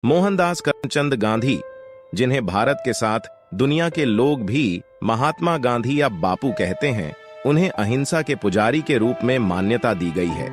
मोहनदास करमचंद गांधी, जिन्हें भारत के साथ दुनिया के लोग भी महात्मा गांधी या बापू कहते हैं, उन्हें अहिंसा के पुजारी के रूप में मान्यता दी गई है।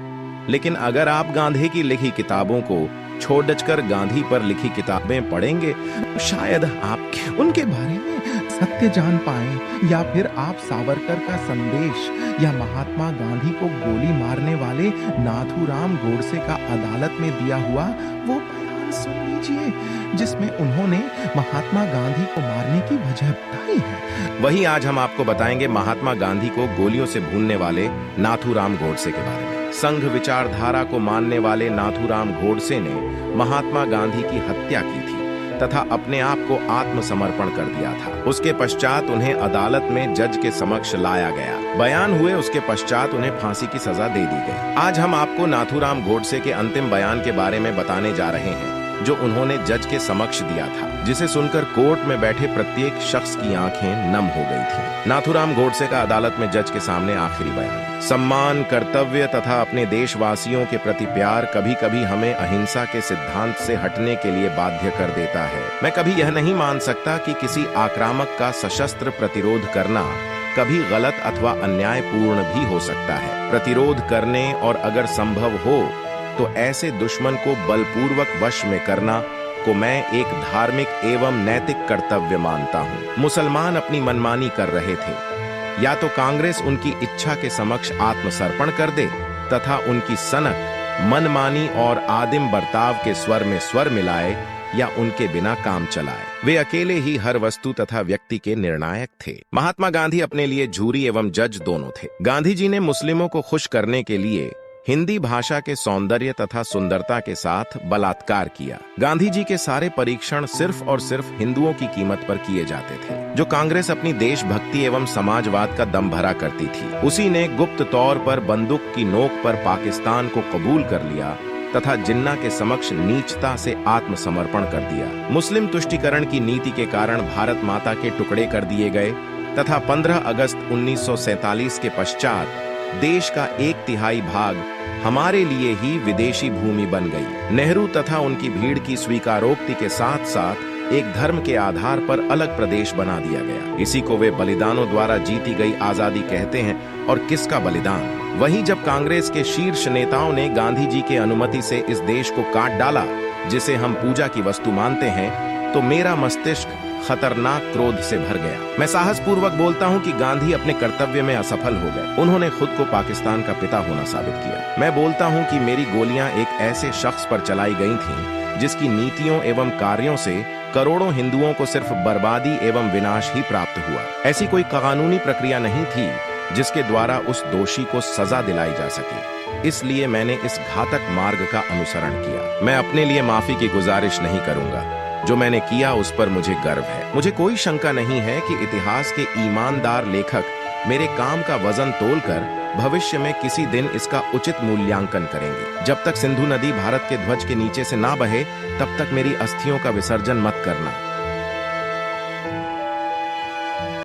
लेकिन अगर आप गांधी की लिखी किताबों को छोड़कर गांधी पर लिखी किताबें पढ़ेंगे, शायद आप उनके बारे में सत्य जान पाएं, या फिर आप सावरकर का संदेश या महात्मा गांधी को गोली मारने वाले नाथूराम गोडसे का अदालत में दिया हुआ वो बयान सुन लीजिए, जिसमें उन्होंने महात्मा गांधी को मारने की वजह बताई है। वही आज हम आपको बताएंगे महात्मा गांधी को गोलियों से भूनने वाले नाथूराम गोडसे के बारे में। संघ विचारधारा को मानने वाले नाथूराम गोडसे ने महात्मा गांधी की हत्या की थी तथा अपने आप को आत्मसमर्पण कर दिया था। उसके पश्चात उन्हें अदालत में जज के समक्ष लाया गया। बयान हुए उसके पश्चात उन्हें फांसी की सजा दे दी गई। आज हम आपको नाथूराम गोडसे के अंतिम बयान के बारे में बताने जा रहे हैं, जो उन्होंने जज के समक्ष दिया था, जिसे सुनकर कोर्ट में बैठे प्रत्येक शख्स की आंखें नम हो गई थीं। नाथूराम गोडसे का अदालत में जज के सामने आखिरी बयान। सम्मान, कर्तव्य तथा अपने देशवासियों के प्रति प्यार कभी कभी हमें अहिंसा के सिद्धांत से हटने के लिए बाध्य कर देता है। मैं कभी यह नहीं मान सकता कि किसी आक्रामक का सशस्त्र प्रतिरोध करना कभी गलत अथवा अन्यायपूर्ण भी हो सकता है। प्रतिरोध करने और अगर संभव हो तो ऐसे दुश्मन को बलपूर्वक वश में करना को मैं एक धार्मिक एवं नैतिक कर्तव्य मानता हूँ। मुसलमान अपनी मनमानी कर रहे थे, या तो कांग्रेस उनकी इच्छा के समक्ष आत्मसर्पण कर दे तथा उनकी सनक, मनमानी और आदिम बर्ताव के स्वर में स्वर मिलाए, या उनके बिना काम चलाए। वे अकेले ही हर वस्तु तथा व्यक्ति के निर्णायक थे। महात्मा गांधी अपने लिए झूरी एवं जज दोनों थे। गांधी जी ने मुस्लिमों को खुश करने के लिए हिंदी भाषा के सौंदर्य तथा सुंदरता के साथ बलात्कार किया। गांधी जी के सारे परीक्षण सिर्फ और सिर्फ हिंदुओं की कीमत पर किए जाते थे। जो कांग्रेस अपनी देशभक्ति एवं समाजवाद का दम भरा करती थी, उसी ने गुप्त तौर पर बंदूक की नोक पर पाकिस्तान को कबूल कर लिया तथा जिन्ना के समक्ष नीचता से आत्मसमर्पण कर दिया। मुस्लिम तुष्टीकरण की नीति के कारण भारत माता के टुकड़े कर दिए गए तथा 15 अगस्त 1947 के पश्चात देश का 1/3 भाग हमारे लिए ही विदेशी भूमि बन गई। नेहरू तथा उनकी भीड़ की स्वीकारोक्ति के साथ साथ एक धर्म के आधार पर अलग प्रदेश बना दिया गया। इसी को वे बलिदानों द्वारा जीती गई आजादी कहते हैं। और किसका बलिदान? वहीं जब कांग्रेस के शीर्ष नेताओं ने गांधी जी के अनुमति से इस देश को काट डाला, जिसे हम पूजा की वस्तु मानते हैं, तो मेरा मस्तिष्क खतरनाक क्रोध से भर गया। मैं साहस पूर्वक बोलता हूं कि गांधी अपने कर्तव्य में असफल हो गए। उन्होंने खुद को पाकिस्तान का पिता होना साबित किया। मैं बोलता हूं कि मेरी गोलियां एक ऐसे शख्स पर चलाई गई थीं, जिसकी नीतियों एवं कार्यों से करोड़ों हिंदुओं को सिर्फ बर्बादी एवं विनाश ही प्राप्त हुआ। ऐसी कोई कानूनी प्रक्रिया नहीं थी जिसके द्वारा उस दोषी को सजा दिलाई जा सके। इसलिए मैंने इस घातक मार्ग का अनुसरण किया। मैं अपने लिए माफी की गुजारिश नहीं करूंगा। जो मैंने किया उस पर मुझे गर्व है। मुझे कोई शंका नहीं है कि इतिहास के ईमानदार लेखक मेरे काम का वजन तोलकर भविष्य में किसी दिन इसका उचित मूल्यांकन करेंगे। जब तक सिंधु नदी भारत के ध्वज के नीचे से ना बहे, तब तक मेरी अस्थियों का विसर्जन मत करना।